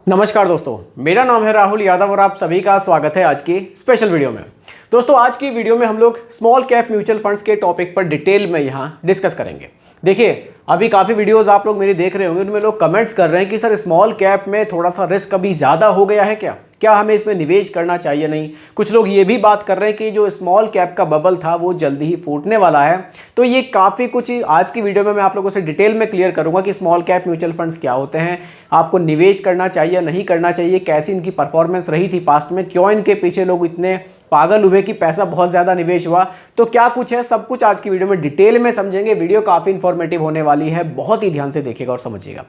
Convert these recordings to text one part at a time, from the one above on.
नमस्कार दोस्तों, मेरा नाम है राहुल यादव और आप सभी का स्वागत है आज की स्पेशल वीडियो में। दोस्तों, आज की वीडियो में हम लोग स्मॉल कैप म्यूचुअल फंड्स के टॉपिक पर डिटेल में यहाँ डिस्कस करेंगे। देखिए, अभी काफ़ी वीडियोस आप लोग मेरी देख रहे होंगे, उनमें लोग कमेंट्स कर रहे हैं कि सर स्मॉल कैप में थोड़ा सा रिस्क अभी ज़्यादा हो गया है क्या हमें इसमें निवेश करना चाहिए नहीं। कुछ लोग ये भी बात कर रहे हैं कि जो स्मॉल कैप का बबल था वो जल्दी ही फूटने वाला है। तो ये काफ़ी कुछ आज की वीडियो में मैं आप लोगों से डिटेल में क्लियर करूंगा कि स्मॉल कैप म्यूचुअल फंड्स क्या होते हैं, आपको निवेश करना चाहिए नहीं करना चाहिए, कैसी इनकी परफॉर्मेंस रही थी पास्ट में, क्यों इनके पीछे लोग इतने पागल हुए कि पैसा बहुत ज़्यादा निवेश हुआ। तो क्या कुछ है, सब कुछ आज की वीडियो में डिटेल में समझेंगे। वीडियो काफ़ी इंफॉर्मेटिव होने वाली है, बहुत ही ध्यान से देखिएगा और समझिएगा।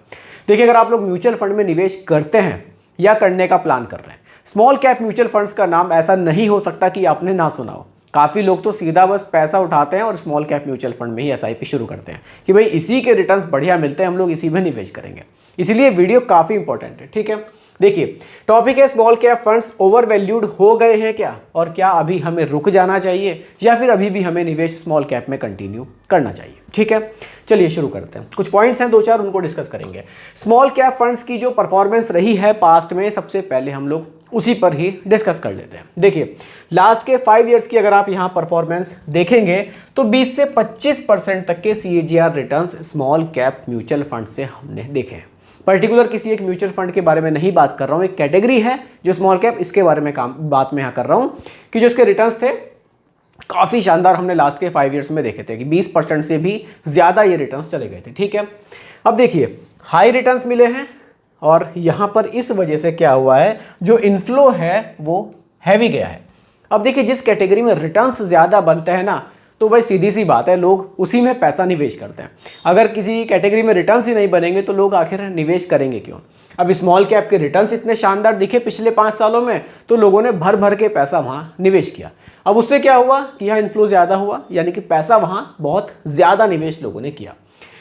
देखिए, अगर आप लोग म्यूचुअल फंड में निवेश करते हैं या करने का प्लान कर रहे हैं, स्मॉल कैप म्यूचुअल फंड्स का नाम ऐसा नहीं हो सकता कि आपने ना सुना हो। काफ़ी लोग तो सीधा बस पैसा उठाते हैं और स्मॉल कैप म्यूचुअल फंड में ही एसआईपी शुरू करते हैं कि भाई इसी के रिटर्न्स बढ़िया मिलते हैं, हम लोग इसी में निवेश करेंगे। इसीलिए वीडियो काफ़ी इंपॉर्टेंट है, ठीक है। देखिए, टॉपिक है small cap funds over valued हो गए हैं क्या, और क्या अभी हमें रुक जाना चाहिए या फिर अभी भी हमें निवेश स्मॉल कैप में कंटिन्यू करना चाहिए। ठीक है, चलिए शुरू करते हैं। कुछ पॉइंट्स हैं, दो चार, उनको डिस्कस करेंगे। स्मॉल कैप फंड्स की जो परफॉर्मेंस रही है पास्ट में, सबसे पहले हम लोग उसी पर ही डिस्कस कर लेते हैं। देखिए, लास्ट के 5 ईयर्स की अगर आप यहाँ परफॉर्मेंस देखेंगे तो 20 से 25% तक के CAGR returns small cap mutual fund से हमने देखे हैं। पर्टिकुलर किसी एक म्यूचुअल फंड के बारे में नहीं बात कर रहा हूँ, एक कैटेगरी है जो स्मॉल कैप, इसके बारे में बात मैं यहाँ कर रहा हूँ कि जो उसके रिटर्न्स थे काफ़ी शानदार हमने लास्ट के 5 ईयर्स में देखे थे कि 20% से भी ज़्यादा ये रिटर्न्स चले गए थे। ठीक है, अब देखिए, हाई रिटर्न्स मिले हैं और यहाँ पर इस वजह से क्या हुआ है, जो इनफ्लो है वो हैवी गया है। अब देखिए, जिस कैटेगरी में रिटर्न्स ज़्यादा बनते हैं ना, तो भाई सीधी सी बात है, लोग उसी में पैसा निवेश करते हैं। अगर किसी कैटेगरी में रिटर्न्स ही नहीं बनेंगे तो लोग आखिर निवेश करेंगे क्यों। अब स्मॉल कैप के रिटर्न्स इतने शानदार दिखे पिछले 5 सालों में, तो लोगों ने भर भर के पैसा वहाँ निवेश किया। अब उससे क्या हुआ कि यहाँ इन्फ्लो ज़्यादा हुआ, यानी कि पैसा वहाँ बहुत ज़्यादा निवेश लोगों ने किया।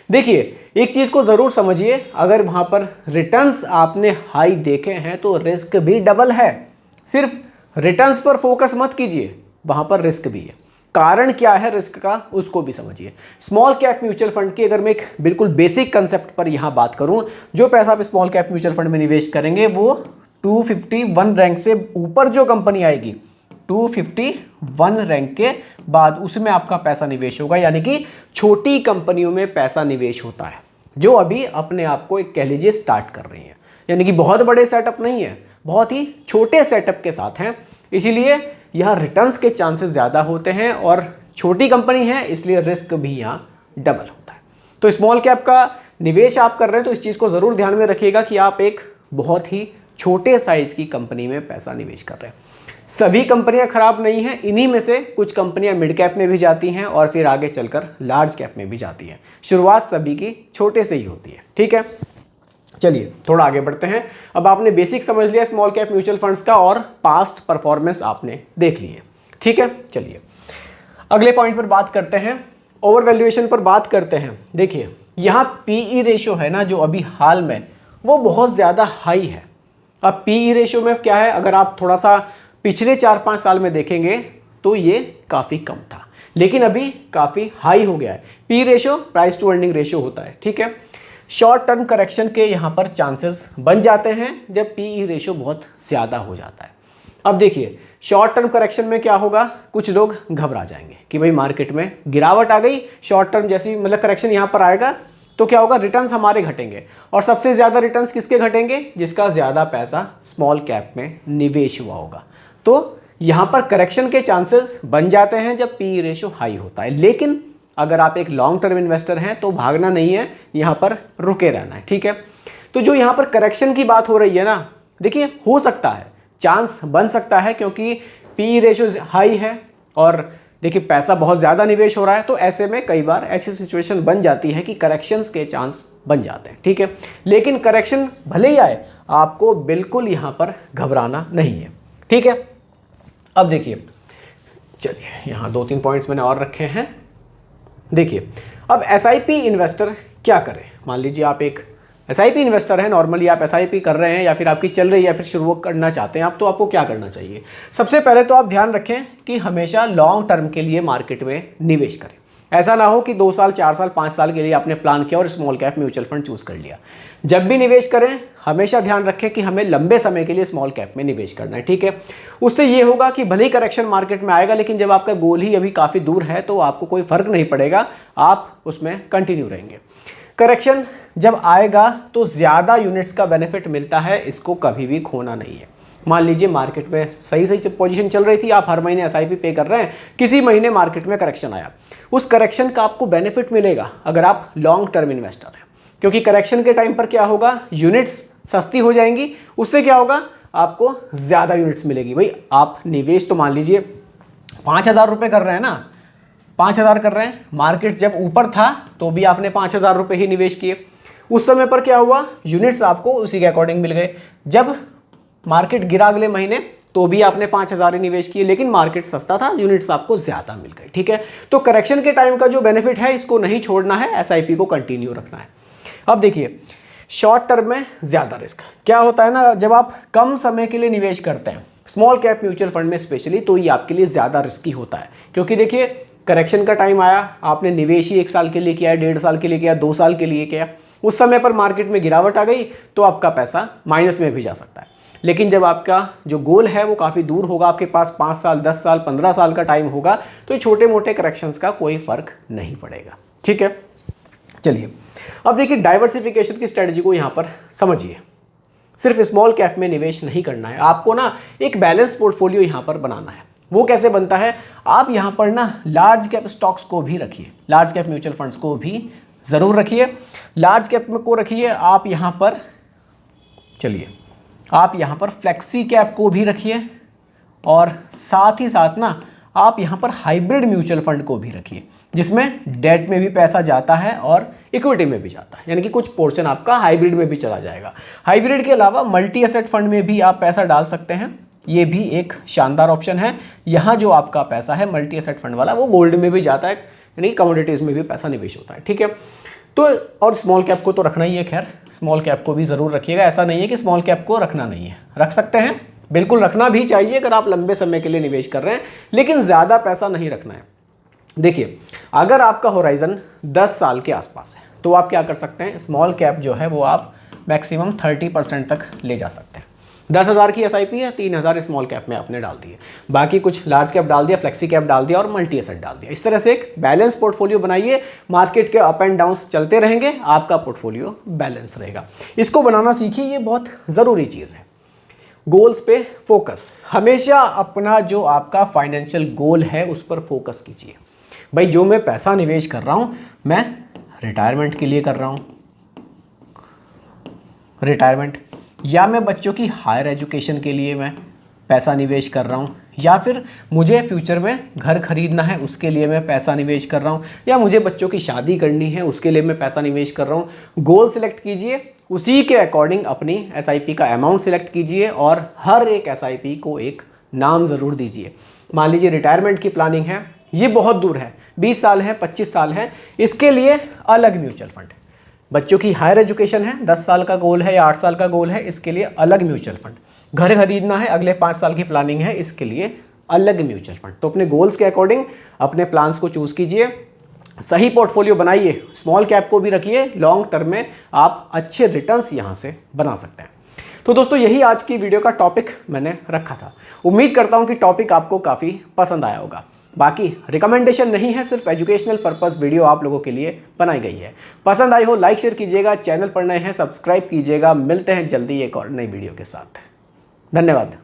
देखिए, एक चीज़ को ज़रूर समझिए, अगर वहाँ पर रिटर्न्स आपने हाई देखे हैं तो रिस्क भी डबल है। सिर्फ रिटर्न्स पर फोकस मत कीजिए, वहाँ पर रिस्क भी है। कारण क्या है रिस्क का, उसको भी समझिए। स्मॉल कैप म्यूचुअल फंड की अगर मैं एक बिल्कुल बेसिक कंसेप्ट पर यहाँ बात करूँ, जो पैसा आप स्मॉल कैप म्यूचुअल फंड में निवेश करेंगे वो 251 रैंक से ऊपर जो कंपनी आएगी, 251 रैंक के बाद उसमें आपका पैसा निवेश होगा। यानी कि छोटी कंपनियों में पैसा निवेश होता है जो अभी अपने आप को एक कह लीजिए स्टार्ट कर रही हैं, यानी कि बहुत बड़े सेटअप नहीं है, बहुत ही छोटे सेटअप के साथ हैं। इसीलिए यहाँ रिटर्न्स के चांसेस ज़्यादा होते हैं और छोटी कंपनी है, इसलिए रिस्क भी यहाँ डबल होता है। तो स्मॉल कैप का निवेश आप कर रहे हैं तो इस चीज़ को ज़रूर ध्यान में रखिएगा कि आप एक बहुत ही छोटे साइज़ की कंपनी में पैसा निवेश कर रहे हैं। सभी कंपनियां खराब नहीं हैं, इन्हीं में से कुछ कंपनियां मिड कैप में भी जाती हैं और फिर आगे चलकर लार्ज कैप में भी जाती हैं। शुरुआत सभी की छोटे से ही होती है। ठीक है, चलिए थोड़ा आगे बढ़ते हैं। अब आपने बेसिक समझ लिया स्मॉल कैप म्यूचुअल फंड्स का और पास्ट परफॉर्मेंस आपने देख ली है। ठीक है, चलिए अगले पॉइंट पर बात करते हैं, ओवर वैल्यूएशन पर बात करते हैं। देखिए, यहाँ PE रेशियो है ना, जो अभी हाल में वो बहुत ज़्यादा हाई है। अब PE रेशियो में क्या है, अगर आप थोड़ा सा पिछले 4-5 साल में देखेंगे तो ये काफ़ी कम था, लेकिन अभी काफ़ी हाई हो गया है। PE ratio price to earning ratio होता है। ठीक है, शॉर्ट टर्म करेक्शन के यहाँ पर चांसेस बन जाते हैं जब PE रेशियो बहुत ज़्यादा हो जाता है। अब देखिए, शॉर्ट टर्म करेक्शन में क्या होगा, कुछ लोग घबरा जाएंगे कि भाई मार्केट में गिरावट आ गई, शॉर्ट टर्म जैसी मतलब करेक्शन यहाँ पर आएगा तो क्या होगा, रिटर्न्स हमारे घटेंगे। और सबसे ज़्यादा रिटर्न्स किसके घटेंगे, जिसका ज़्यादा पैसा स्मॉल कैप में निवेश हुआ होगा। तो यहाँ पर करेक्शन के चांसेस बन जाते हैं जब PE रेशियो हाई होता है। लेकिन अगर आप एक लॉन्ग टर्म इन्वेस्टर हैं तो भागना नहीं है, यहाँ पर रुके रहना है। ठीक है, तो जो यहाँ पर करेक्शन की बात हो रही है ना, देखिए हो सकता है, चांस बन सकता है, क्योंकि PE रेशियो हाई है और देखिए पैसा बहुत ज़्यादा निवेश हो रहा है, तो ऐसे में कई बार ऐसी सिचुएशन बन जाती है कि करेक्शंस के चांस बन जाते हैं। ठीक है, लेकिन करेक्शन भले ही आए, आपको बिल्कुल यहाँ पर घबराना नहीं है। ठीक है, अब देखिए, चलिए यहाँ 2-3 पॉइंट्स मैंने और रखे हैं। देखिए, अब SIP इन्वेस्टर क्या करें। मान लीजिए आप एक SIP इन्वेस्टर हैं, नॉर्मली आप SIP कर रहे हैं या फिर आपकी चल रही है या फिर शुरू करना चाहते हैं आप, तो आपको क्या करना चाहिए। सबसे पहले तो आप ध्यान रखें कि हमेशा लॉन्ग टर्म के लिए मार्केट में निवेश करें। ऐसा ना हो कि 2 साल 4 साल 5 साल के लिए आपने प्लान किया और small cap mutual fund choose कर लिया। जब भी निवेश करें हमेशा ध्यान रखें कि हमें लंबे समय के लिए स्मॉल कैप में निवेश करना है, ठीक है। उससे ये होगा कि भले ही करेक्शन मार्केट में आएगा, लेकिन जब आपका गोल ही अभी काफ़ी दूर है तो आपको कोई फर्क नहीं पड़ेगा, आप उसमें कंटिन्यू रहेंगे। करेक्शन जब आएगा तो ज़्यादा यूनिट्स का बेनिफिट मिलता है, इसको कभी भी खोना नहीं है। मान लीजिए मार्केट में सही पोजीशन चल रही थी, आप हर महीने एसआईपी पे कर रहे हैं, किसी महीने मार्केट में करेक्शन आया, उस करेक्शन का आपको बेनिफिट मिलेगा अगर आप लॉन्ग टर्म इन्वेस्टर हैं, क्योंकि करेक्शन के टाइम पर क्या होगा, यूनिट्स सस्ती हो जाएंगी, उससे क्या होगा, आपको ज़्यादा यूनिट्स मिलेगी। भाई आप निवेश तो मान लीजिए 5,000 रुपये कर रहे हैं ना, 5,000 कर रहे हैं, मार्केट जब ऊपर था तो भी आपने 5,000 रुपये ही निवेश किए, उस समय पर क्या हुआ, यूनिट्स आपको उसी के अकॉर्डिंग मिल गए। जब मार्केट गिरा अगले महीने तो भी आपने 5,000 ही निवेश किए, लेकिन मार्केट सस्ता था, यूनिट्स आपको ज़्यादा मिल गए, ठीक है। तो करेक्शन के टाइम का जो बेनिफिट है इसको नहीं छोड़ना है, एसआईपी को कंटिन्यू रखना है। अब देखिए शॉर्ट टर्म में ज़्यादा रिस्क क्या होता है ना, जब आप कम समय के लिए निवेश करते हैं स्मॉल कैप म्यूचुअल फंड में स्पेशली, तो ये आपके लिए ज़्यादा रिस्की होता है, क्योंकि देखिए करेक्शन का टाइम आया, आपने निवेश ही 1 साल के लिए किया, 1.5 साल के लिए किया, 2 साल के लिए किया, उस समय पर मार्केट में गिरावट आ गई तो आपका पैसा माइनस में भी जा सकता है। लेकिन जब आपका जो गोल है वो काफ़ी दूर होगा, आपके पास 5 साल 10 साल 15 साल का टाइम होगा, तो ये छोटे मोटे करेक्शंस का कोई फर्क नहीं पड़ेगा, ठीक है। चलिए अब देखिए डाइवर्सिफिकेशन की स्ट्रेटजी को यहाँ पर समझिए। सिर्फ स्मॉल कैप में निवेश नहीं करना है, आपको ना एक बैलेंस पोर्टफोलियो यहाँ पर बनाना है। वो कैसे बनता है, आप यहाँ पर ना लार्ज कैप स्टॉक्स को भी रखिए, लार्ज कैप म्यूचुअल फंड्स को भी ज़रूर रखिए। लार्ज कैप में को रखिए आप यहाँ पर, चलिए आप यहाँ पर फ्लेक्सी कैप को भी रखिए, और साथ ही साथ ना आप यहाँ पर हाइब्रिड म्यूचुअल फंड को भी रखिए, जिसमें डेट में भी पैसा जाता है और इक्विटी में भी जाता है, यानी कि कुछ पोर्शन आपका हाइब्रिड में भी चला जाएगा। हाइब्रिड के अलावा मल्टी एसेट फंड में भी आप पैसा डाल सकते हैं, ये भी एक शानदार ऑप्शन है। यहाँ जो आपका पैसा है मल्टी एसेट फंड वाला, वो गोल्ड में भी जाता है, यानी कमोडिटीज़ में भी पैसा निवेश होता है, ठीक है। तो और स्मॉल कैप को तो रखना ही है, खैर स्मॉल कैप को भी ज़रूर रखिएगा, ऐसा नहीं है कि स्मॉल कैप को रखना नहीं है, रख सकते हैं, बिल्कुल रखना भी चाहिए अगर आप लंबे समय के लिए निवेश कर रहे हैं, लेकिन ज़्यादा पैसा नहीं रखना है। देखिए अगर आपका होराइजन 10 साल के आसपास है तो आप क्या कर सकते हैं, स्मॉल कैप जो है वो आप मैक्सिमम 30% तक ले जा सकते हैं। 10,000 की एसआईपी है, 3,000 स्मॉल कैप में आपने डाल दिए, बाकी कुछ लार्ज कैप डाल दिया, फ्लेक्सी कैप डाल दिया और मल्टी एसेट डाल दिया। इस तरह से एक बैलेंस पोर्टफोलियो बनाइए, मार्केट के अप एंड डाउन्स चलते रहेंगे, आपका पोर्टफोलियो बैलेंस रहेगा। इसको बनाना सीखिए, ये बहुत ज़रूरी चीज़ है। गोल्स पे फोकस, हमेशा अपना जो आपका फाइनेंशियल गोल है उस पर फोकस कीजिए। भाई जो मैं पैसा निवेश कर रहा हूँ, मैं रिटायरमेंट के लिए कर रहा हूँ, रिटायरमेंट, या मैं बच्चों की हायर एजुकेशन के लिए मैं पैसा निवेश कर रहा हूँ, या फिर मुझे फ्यूचर में घर खरीदना है उसके लिए मैं पैसा निवेश कर रहा हूँ, या मुझे बच्चों की शादी करनी है उसके लिए मैं पैसा निवेश कर रहा हूँ। गोल सिलेक्ट कीजिए, उसी के अकॉर्डिंग अपनी एसआईपी का अमाउंट सिलेक्ट कीजिए और हर एक एसआईपी को एक नाम ज़रूर दीजिए। मान लीजिए रिटायरमेंट की प्लानिंग है, ये बहुत दूर है, 20 साल है 25 साल है, इसके लिए अलग म्यूचुअल फंड। बच्चों की हायर एजुकेशन है, 10 साल का गोल है या 8 साल का गोल है, इसके लिए अलग म्यूचुअल फंड। घर खरीदना है, अगले 5 साल की प्लानिंग है, इसके लिए अलग म्यूचुअल फंड। तो अपने गोल्स के अकॉर्डिंग अपने प्लान्स को चूज़ कीजिए, सही पोर्टफोलियो बनाइए, स्मॉल कैप को भी रखिए, लॉन्ग टर्म में आप अच्छे रिटर्न्स यहाँ से बना सकते हैं। तो दोस्तों यही आज की वीडियो का टॉपिक मैंने रखा था। उम्मीद करता हूँ कि टॉपिक आपको काफ़ी पसंद आया होगा। बाकी रिकमेंडेशन नहीं है, सिर्फ एजुकेशनल पर्पस वीडियो आप लोगों के लिए बनाई गई है। पसंद आई हो लाइक शेयर कीजिएगा, चैनल पर नए हैं सब्सक्राइब कीजिएगा। मिलते हैं जल्दी एक और नई वीडियो के साथ। धन्यवाद।